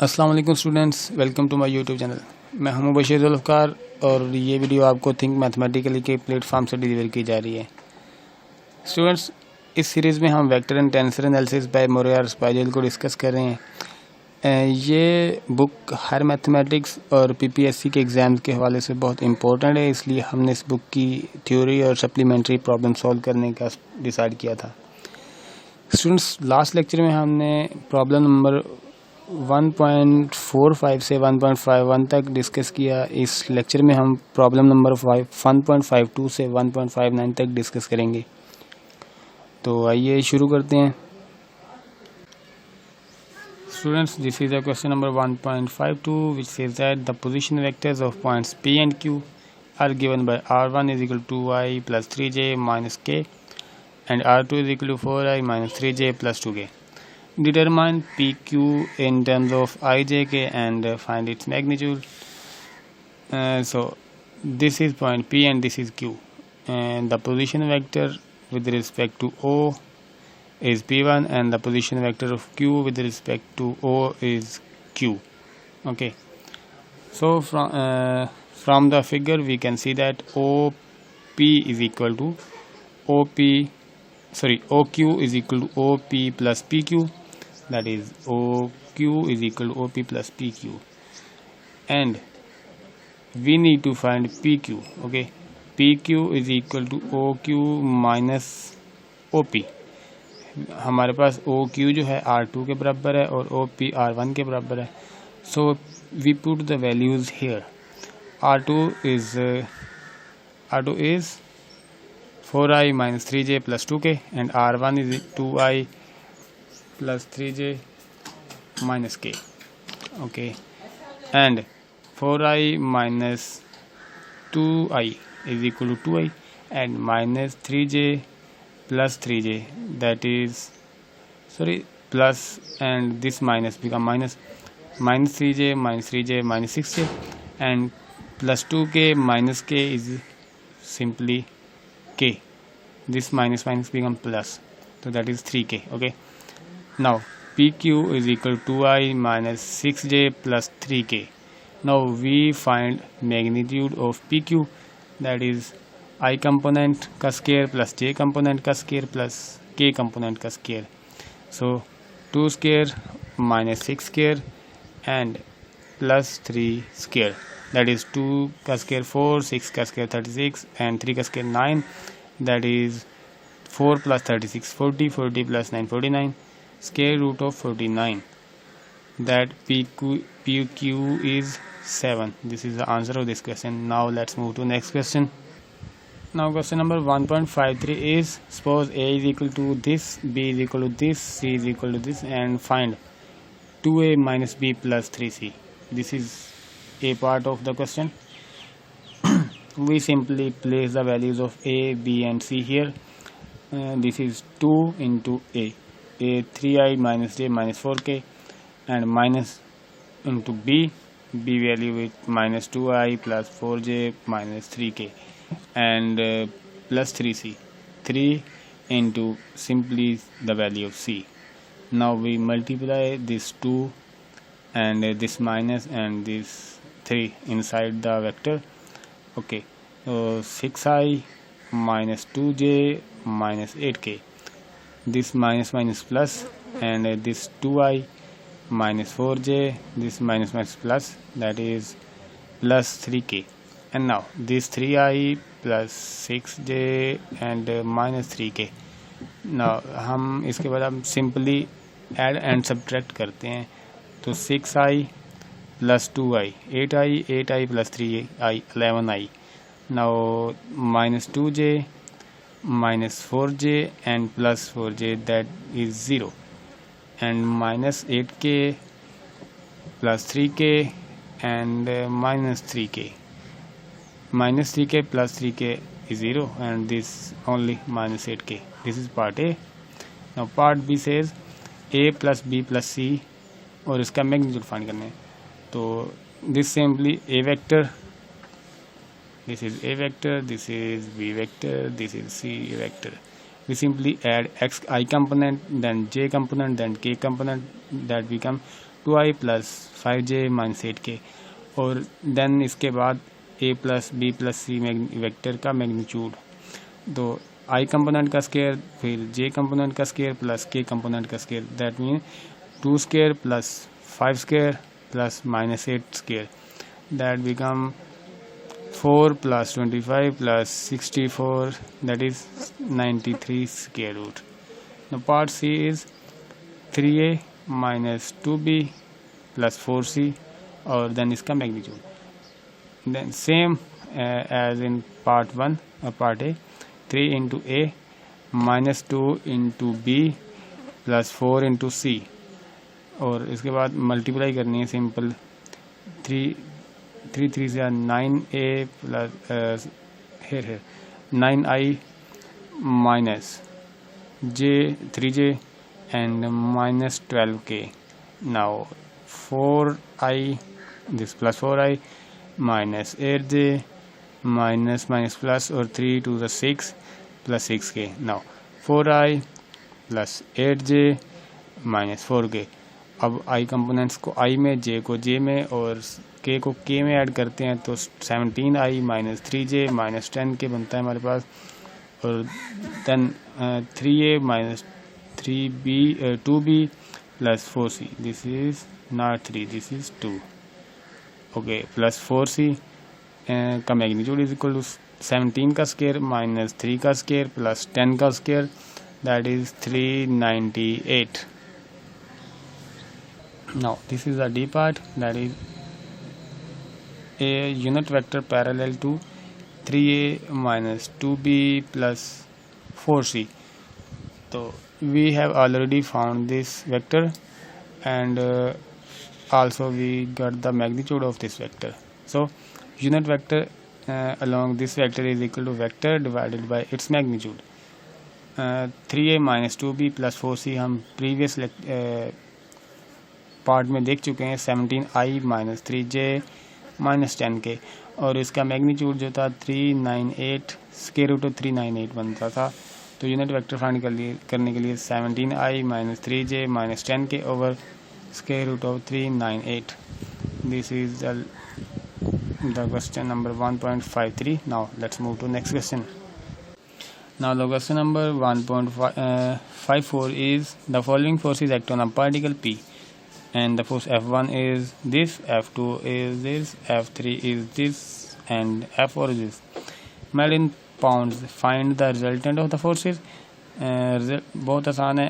अस्सलाम वालेकुम students, welcome to my YouTube channel. मैं हूं मुबशीर अली और ये वीडियो आपको थिंक मैथमेटिकली के प्लेटफॉर्म से डिलीवर की जा रही है। स्टूडेंट्स, इस सीरीज़ में हम vector and tensor analysis by M.R.Spiegel को डिस्कस कर रहे हैं। ये बुक हर मैथमेटिक्स और PPSC के एग्ज़ाम्स के हवाले से बहुत इंपॉर्टेंट है, इसलिए हमने इस बुक की थ्योरी और सप्लीमेंट्री प्रॉब्लम सॉल्व करने का डिसाइड किया था। स्टूडेंट्स, लास्ट लेक्चर में हमने प्रॉब्लम नंबर 1.45 से 1.51 तक डिस्कस किया। इस लेक्चर में हम प्रॉब्लम नंबर 1.52 से 1.59 तक डिस्कस करेंगे। तो आइए शुरू करते हैं। Students, this is the question number 1.52 which says that the position vectors of points P and Q are given by R1 is equal to 2i plus 3j minus k and R2 is equal to 4i minus 3j plus 2k. Determine PQ in terms of ijk and find its magnitude. So this is point P and this is Q, and the position vector with respect to O is P1 and the position vector of Q with respect to O is Q. Okay, so from the figure we can see that OQ is equal to OQ OP plus PQ. That is OQ is equal to OP plus PQ, and we need to find PQ. Okay, PQ is equal to OQ minus OP. हमारे पास OQ जो है R2 के बराबर है और OP R1 के बराबर है। So we put the values here. R2 is 4i minus 3j plus 2k and R1 is 2i plus 3j minus k. Okay, and 4i minus 2i is equal to 2i and minus 3j plus 3j, that is plus, and this minus become minus 3j minus 3j minus 6j, and plus 2k minus k is simply k. This minus become plus, so that is 3k. Okay, now PQ is equal to 2i minus 6j plus 3k. Now we find magnitude of PQ, that is I component का square plus j component का square plus k component का square. So 2 square minus 6 square and plus 3 square, that is 2 का square 4, 6 का square 36 and 3 का square 9, that is 4 plus 36 40 plus 9 49, square root of 49, that PQ is 7. This is the answer of this question. Now let's move to next question. Now question number 1.53 is, suppose A is equal to this, B is equal to this, C is equal to this, and find 2A minus B plus 3C. This is a part of the question. We simply place the values of A, B and C here. This is 2 into A 3i minus j minus 4k, and minus into B value with minus 2i plus 4j minus 3k, and plus 3c, 3 into simply the value of c. Now we multiply this 2 and this minus and this 3 inside the vector. Okay, so 6i minus 2j minus 8k, this minus plus, and this 2i minus 4j, this minus plus, that is plus 3k, and now this 3i plus 6j and minus 3k. now हम इसके बाद हम simply add and subtract करते हैं। तो 6i plus 2i 8i plus 3i 11i. now minus 2j minus 4j and plus 4j, that is 0, and minus 8k plus 3k and minus 3k plus 3k is 0, and this only minus 8k. This is part A. Now part B says A plus B plus C और इसका magnitude find करना है। तो this simply A vector, this is A vector, this is B vector, this is C vector. We simply add xi component, then j component, then k component, that become 2i plus 5j minus 8k, और then इसके बाद a plus b plus c vector का magnitude, तो i component का square फिर j component का square plus k component का square, that mean 2 square plus 5 square plus minus 8 square, that become 4 plus 25 plus 64, that is 93 square root. Now part C is 3a minus 2b plus 4c, और then इसका magnitude. Then same as in part 1 or part A, 3 into a minus 2 into b plus 4 into c, और इसके बाद multiply करनी है simple, 3 3 से 9a plus here 9i minus j 3j and minus 12k. Now 4i, this plus 4i minus 8j minus plus, और 3 to the 6 plus 6k. Now 4i plus 8j minus 4k. अब i components को i में, j को j में और k को k में add करते हैं तो 17i minus 3j minus 10k बनता है हमारे पास, और then 3a minus 2b plus 4c, this is not 3, this is 2, okay, plus 4c का मैग्नीट्यूड इज इक्वल टू 17 का स्केयर माइनस 3 का स्केयर प्लस 10 का square, that is 398. Now this is the D part, that is a unit vector parallel to 3a minus 2b plus 4c. So we have already found this vector, and also we got the magnitude of this vector. So unit vector along this vector is equal to vector divided by its magnitude. 3a minus 2b plus 4c हम previous part में देख चुके हैं, 17i minus 3j minus 10k, और इसका magnitude जो था 398 square root of 398 बनता था. तो यूनिट वेक्टर फाइंड करने के लिए 17i minus 3j minus 10k over square root of 398. This is the question number 1.53. Now let's move to next question. Now the question number 1.54 is the following forces act on a particle P, and the force F1 is this, F2 is this, F3 is this, and F4 is this. Made in pounds, find the resultant of the forces. बहुत आसान है.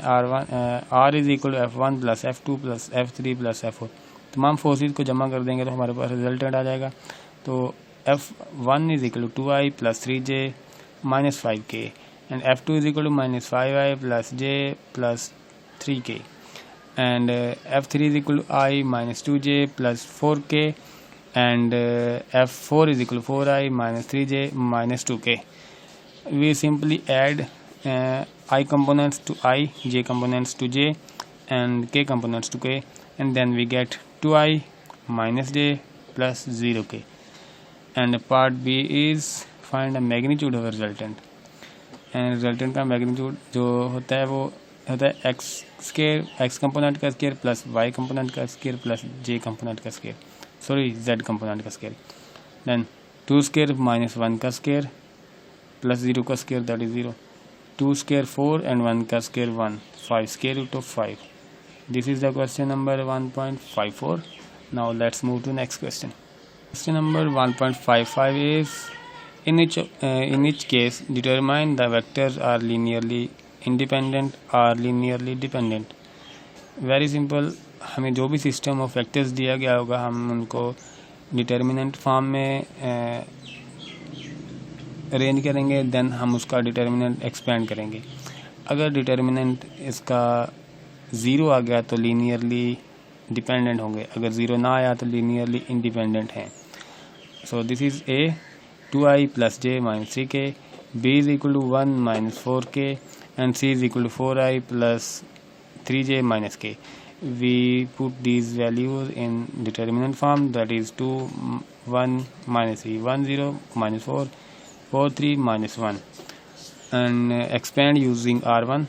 R is equal to F1 plus F2 plus F3 plus F4. तमाम forces को जमा कर देंगे तो हमारे पास रिजल्टेंट आ जाएगा. तो F1 is equal to 2i plus 3j minus 5k, and F2 is equal to minus 5i plus j plus 3k, and F3 is equal to I minus 2j plus 4k, and F4 is equal to 4i minus 3j minus 2k. We simply add I components to I, j components to j, and k components to k, and then we get 2i minus j plus 0k. And part B is find a magnitude of a resultant. And resultant का magnitude जो होता है वो होता है x square, x component का square plus y component का square plus j component का स्केयर, सॉरी z कंपोनेंट का स्केयर. देन 2 स्केयर माइनस 1 का स्केयर प्लस 0 का square, that is 0. 2 square 4 and 1 का square 1, 5 square root of 5. This is the question number 1.54. Now let's move to next question. Question number 1.55 is in each case determine the vectors are linearly independent or linearly dependent. Very simple. हमें जो भी system of vectors दिया गया होगा हम उनको determinant form में arrange करेंगे, देन हम उसका डिटर्मिनेंट एक्सपेंड करेंगे. अगर डिटर्मिनेंट इसका 0 आ गया तो लीनियरली डिपेंडेंट होंगे, अगर 0 ना आया तो लीनियरली इंडिपेंडेंट हैं. So this is A 2i plus j minus 3k, B is equal to 1 minus 4k, and C is equal to 4i plus 3j minus k. We put these values in determinant form, that is 2 1 minus 3 1 0 minus 4 4 3 minus 1, and expand using R1.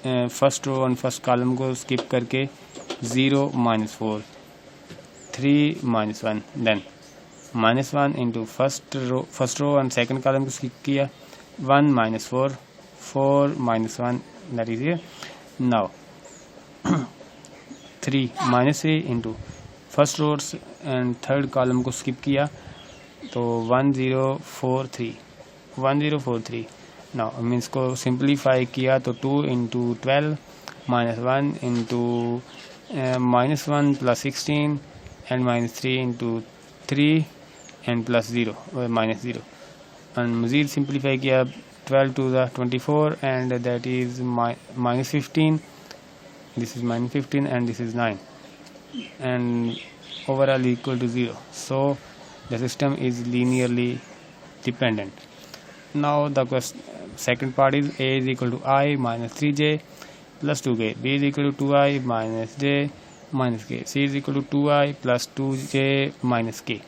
First row और first column को skip करके 0 minus 4, 3 minus 1, then minus 1 into first row and second column को skip किया, 1 minus 4, 4 minus 1, that is here. Now 3 minus 3 into first row and third column को skip किया, तो 1043, 1043. Now means को simplify किया तो 2 into 12 minus 1 into minus 1 plus 16 and minus 3 into 3 and plus 0 minus 0, and मज़ीद simplify किया 12 to the 24 and that is minus 15, this is minus 15 and this is 9, and overall equal to 0. So the system is linearly dependent. Now the second part is A is equal to I minus 3j plus 2k, B is equal to 2i minus j minus k, C is equal to 2i plus 2j minus k.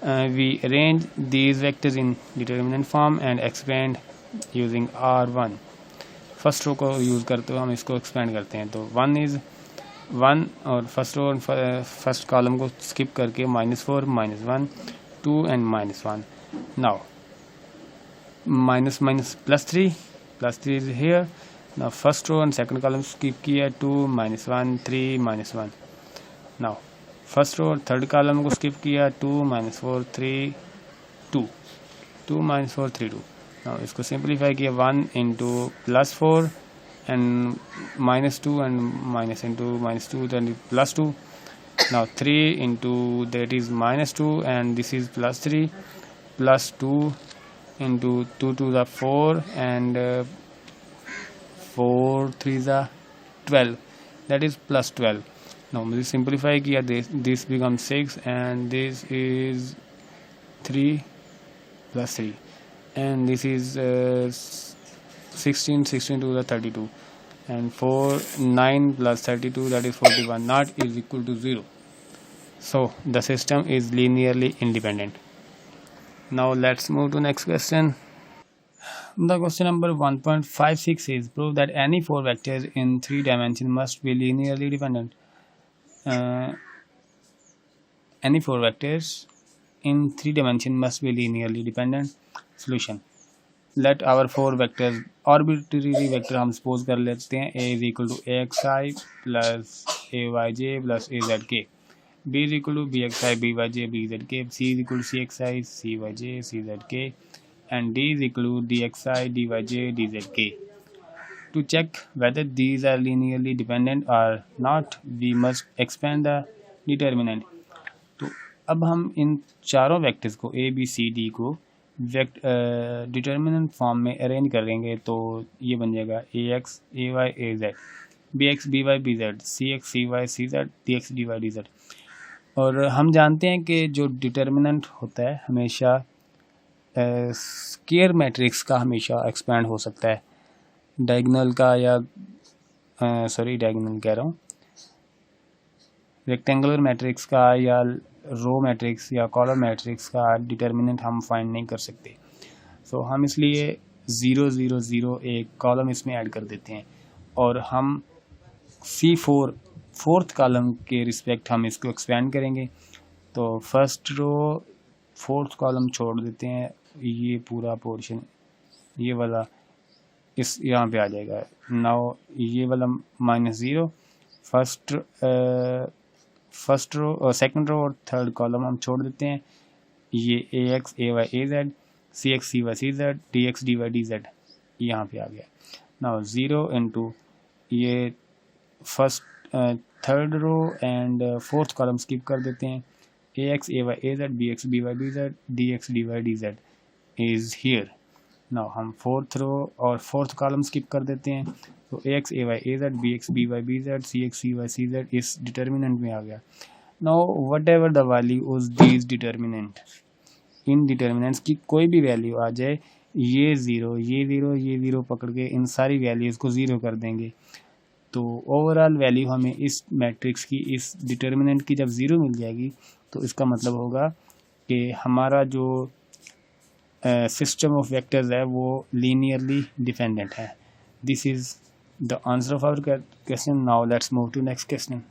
We arrange these vectors in determinant form and expand using R1. First row को use करते हुए हम इसको expand करते हैं, तो 1 is 1 और first row first column को स्किप करके -4 -1 2 and -1. Now minus plus 3 is here. Now first row and second column skip किया, 2 -1 3 -1. नाउ फर्स्ट रो और थर्ड कॉलम को स्किप किया, 2 -4 3 2 2 -4 3 2. नाउ इसको सिंप्लीफाई किया, 1 into +4 and -2 and minus into -2 then +2. Now 3 into that is -2 and this is +3 +2 into 2 to the 4 and 4 3 the 12, that is +12. Now we simplify kiya, this becomes 6 and this is 3 plus 3 and this is 16 to the 32 and 4 9 plus 32 that is 41 not is equal to 0. So the system is linearly independent. Now let's move to next question. The question number 1.56 is prove that any four vectors in 3 dimensions must be linearly dependent. Any four vectors in 3 dimensions must be linearly dependent. Solution: let our four vectors arbitrary vector हम suppose कर लेते हैं. A is equal to axi plus ayj plus azk, B is equal to bxi byj bzk, C is equal to cxi cyj czk and D is equal to dxi dyj dzk. To check whether these are linearly dependent or not, we must expand the determinant. तो अब हम इन चारों vectors को A B C D को determinant form में arrange करेंगे, तो ये बन जाएगा ax ay az, bx by bz, cx cy cz, dx dy dz. और हम जानते हैं कि जो डिटर्मिनेंट होता है हमेशा स्क्वायर मैट्रिक्स का हमेशा एक्सपेंड हो सकता है, डायगोनल का या डायगोनल कह रहा हूँ, रेक्टेंगुलर मैट्रिक्स का या रो मैट्रिक्स या कॉलम मैट्रिक्स का डिटर्मिनेंट हम फाइंड नहीं कर सकते. सो हम इसलिए 0 0 0 एक कॉलम इसमें ऐड कर देते हैं और हम C4 फोर्थ कॉलम के रिस्पेक्ट हम इसको एक्सपेंड करेंगे. तो फर्स्ट रो फोर्थ कॉलम छोड़ देते हैं, ये पूरा पोर्शन ये वाला इस यहाँ पे आ जाएगा. नाउ ये वाला -0 फर्स्ट रो और सेकंड रो और थर्ड कॉलम हम छोड़ देते हैं. ये ax ay az, cx cy cz, dx dy dz यहाँ पे आ गया. नाउ 0 into ये first third row and fourth column skip कर देते हैं. ax ay az, bx by bz, dx dy dz is here. Now हम फोर्थ रो और फोर्थ कॉलम स्किप कर देते हैं, तो ax ay az, bx by bz, cx cy cz इस डिटर्मिनेंट में आ गया. Now what ever the value उस दीज डिटर्मिनेंट, इन डिटर्मिनेंट्स की कोई भी वैल्यू आ जाए, ये ज़ीरो पकड़ के इन सारी वैल्यूज़ को ज़ीरो कर देंगे. तो ओवरऑल वैल्यू हमें इस मैट्रिक्स की इस डिटर्मिनेंट की जब ज़ीरो मिल जाएगी, तो इसका मतलब होगा कि हमारा जो सिस्टम ऑफ वेक्टर्स है वो लीनियरली डिपेंडेंट है. This is the answer of our question. Now let's move to next question.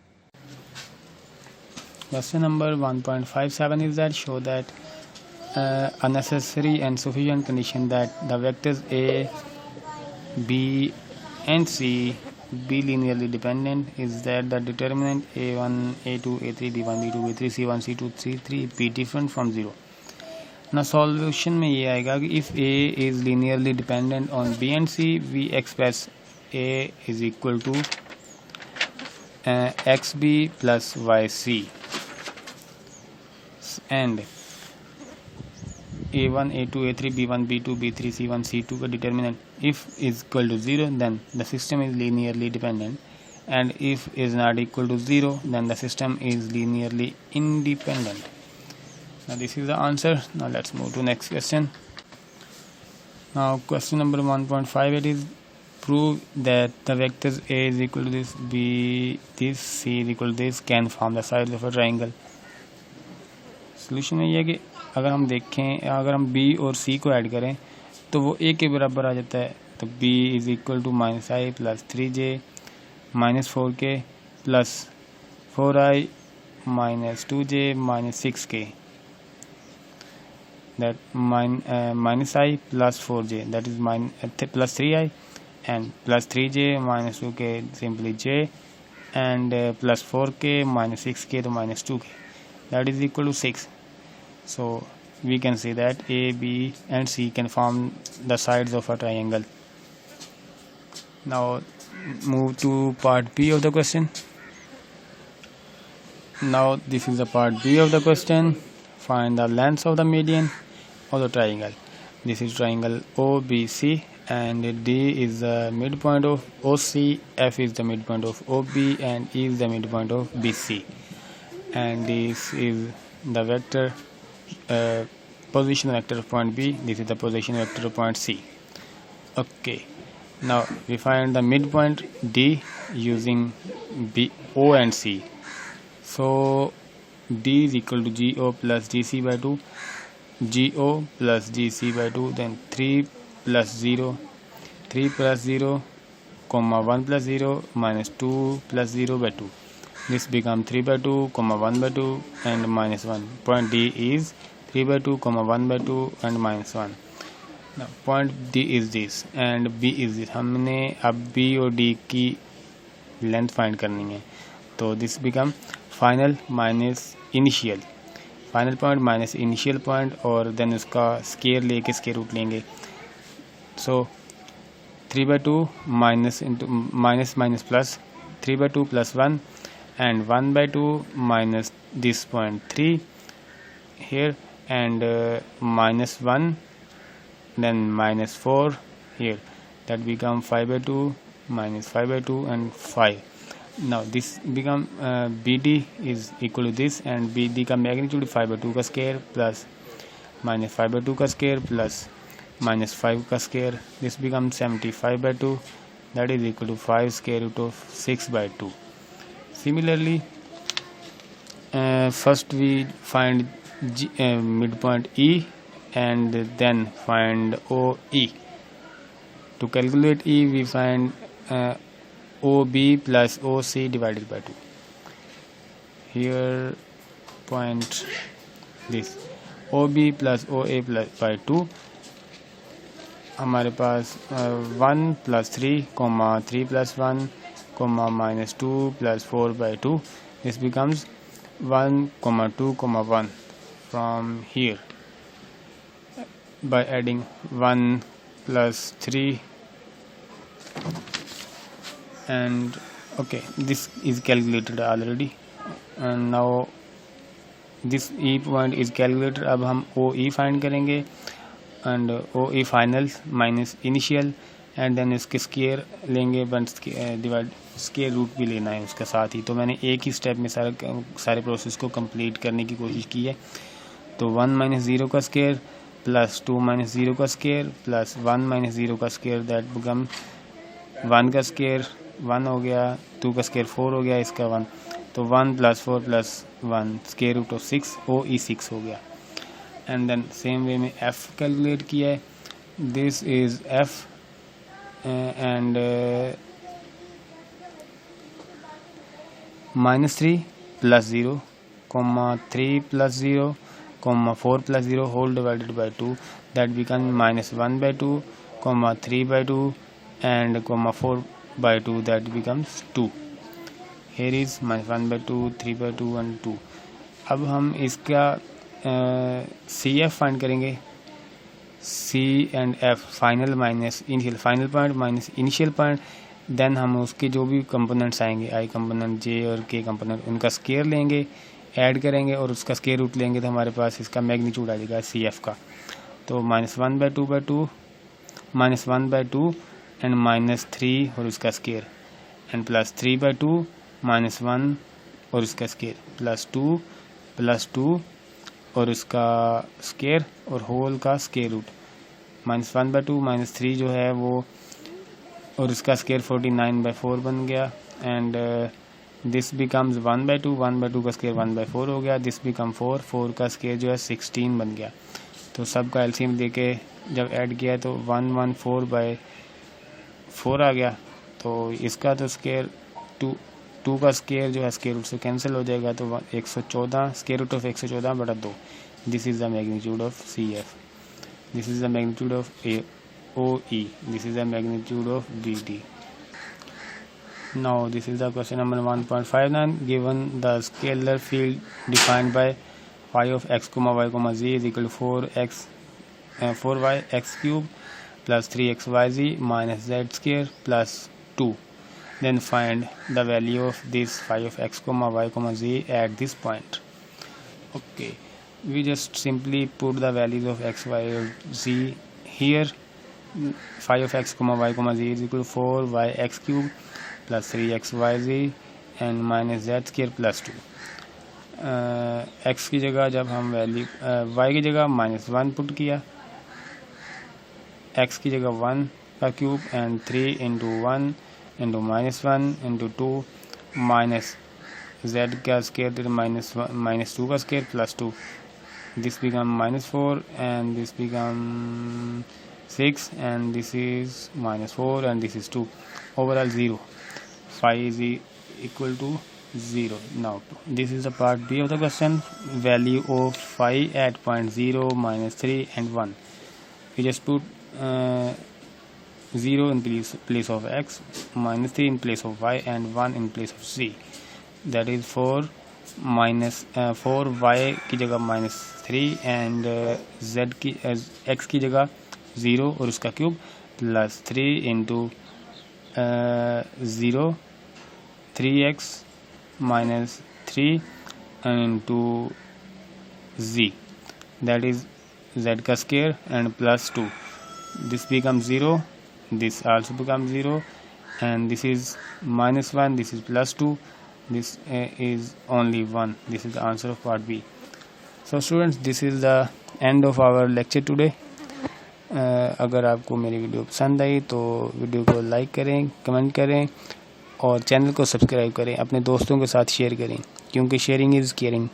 Question number 1.57 is that show that a necessary and sufficient condition that the vectors A, B and C be linearly dependent is that the determinant A1, A2, A3, B1, B2, B3, C1, C2, C3 be different from 0. Now solution में ये आएगा कि if A is linearly dependent on B and C, we express A is equal to XB plus YC, and A1, A2, A3, B1, B2, B3, C1, C2 का determinant if is equal to 0, then the system is linearly dependent, and if is not equal to 0, then the system is linearly independent. Now this is the answer. Now let's move to next question. Now question number 1.58 is prove that the vectors A is equal to this, B this, C is equal to this can form the sides of a triangle. Solution में ये है कि अगर हम देखें, अगर हम B और C को ऐड करें तो वो A के बराबर आ जाता है. तो B is equal to -i plus 3j minus 4k plus 4i minus 2j minus 6k, that minus I plus 4j, that is plus 3i, and plus 3j minus 2k simply j, and plus 4k minus 6k to minus 2k, that is equal to 6. So we can say that A, B and C can form the sides of a triangle. Now move to part B of the question. Now this is the part B of the question. Find the length of the median of the triangle. This is triangle OBC, and D is the midpoint of OC, F is the midpoint of OB, and E is the midpoint of BC. And this is the vector position vector of point B. This is the position vector of point C. Okay. Now we find the midpoint D using B, O and C. So D is equal to GO plus GC by 2, GO plus GC by 2, then 3 plus 0, 3 plus 0, comma 1 plus 0, minus 2 plus 0 by 2. This becomes 3 by 2, comma 1 by 2, and minus 1. Point D is 3 by 2, comma 1 by 2, and minus 1. Now point D is this, and B is this. हमने अब B और D की length find करनी है. तो this become final minus initial, final point minus initial point, और then उसका square लेके स्केयर रूट लेंगे. सो 3 by 2 minus into minus minus plus, 3 by 2 plus 1, and 1 by 2 minus this point 3 here, and minus 1, then minus 4 here, that become 5 by 2 minus 5 by 2 and 5. Now this become BD is equal to this, and BD का magnitude 5 by 2 का square plus minus 5 by 2 का square plus minus 5 का square. This becomes 75 by 2, that is equal to 5 square root of 6 by 2. Similarly, first we find midpoint E, and then find OE. To calculate E, we find OB plus OC divided by 2. Here point this OB plus OA plus by 2. हमारे पास 1 plus 3, 3 plus 1, minus 2 plus 4 by 2. This becomes 1, 2, 1 from here by adding 1 plus 3, and okay, this is calculated already, and now this E point is calculated. अब हम OE find करेंगे, and OE final minus initial, and then इसके square लेंगे, but divide square root भी लेना है उसके साथ ही. तो मैंने एक ही स्टेप में सारे प्रोसेस को कंप्लीट करने की कोशिश की है. तो 1 माइनस 0 का स्केयर प्लस 2 माइनस 0 का स्केयर प्लस 1 माइनस 0 का स्केयर, दैट बिकम 1 का स्केयर 1 हो गया, 2 का स्केयर 4 हो गया, इसका 1. तो 1 plus 4 plus 1 square root of 6, OE 6 हो गया. एंड देन सेम वे में F कैलकुलेट किया है. This is F, and -3 plus 0 3 plus 0, 4 plus 0 whole divided by 2, that becomes minus 1 by 2, 3 by 2 and 4 by 2, that becomes 2. Here is minus 1 by 2, 3 by 2 and 2. अब हम इसका CF find करेंगे. C and F final minus initial, final point minus initial point. Then हम उसके जो भी components आएंगे, I component, J और K कंपोनेंट, उनका स्केयर लेंगे, ऐड करेंगे और उसका स्केयर रूट लेंगे, तो हमारे पास इसका मैग्नीट्यूड आ जाएगा CF का. तो minus 1 by 2 by 2, minus 1 by 2 and minus 3 और उसका square, and plus 3 by 2 minus 1 और उसका स्केयर, प्लस 2 और उसका स्केयर और होल का square root. Minus 1 by 2 minus 3 जो है वो और उसका स्केयर 49 by 4 बन गया. And this becomes 1 by 2, 1 by 2 का स्केयर 1 by 4 हो गया. दिस बिकम 4 का स्केयर जो है 16 बन गया. तो सब का एलसीएम देके जब ऐड किया तो 114 by 4 आ गया. तो इसका तो स्केयर 2 का स्केयर जो है स्केयर रूट से कैंसिल हो जाएगा, तो 114 स्केयर रूट ऑफ 114 बटा 2. This is the magnitude of CF. This is the magnitude of OE. This is the magnitude of BD. Now this is the question number 1.59. Given the scalar field defined by phi of x, y, z is equal to 4y x cube plus 3xyz minus z square plus 2. Then find the value of this phi of x, y, z at this point. Okay, we just simply put the values of x, y, z here. Phi of x, y, z is equal to 4y x cube plus 3xyz and minus z square plus 2. x की जगह जब हम value y की जगह -1 put किया, x की जगह 1 का cube and 3 into 1 into -1 into 2 minus z का स्केयर -2 का square plus 2. This become -4 and this become 6 and this is -4 and this is 2. Overall 0. Phi is equal to 0. Now this is the part B of the question. Value of phi at point 0, -3 and 1. We just put 0 in place of x, -3 in place of y and 1 in place of z. That is 4y की जगह -3 and z की x की जगह 0 और उसका cube plus 3 into 0 3x -3 into z, that is z का square and plus 2. this becomes 0, this also becomes 0 and this is -1, this is plus 2, this is only 1. This is the answer of part B. So students, this is the end of our lecture today. अगर आपको मेरी video पसंद आई तो video को like करें, comment करें और channel को सब्सक्राइब करें, अपने दोस्तों के साथ शेयर करें, क्योंकि शेयरिंग इज़ केयरिंग.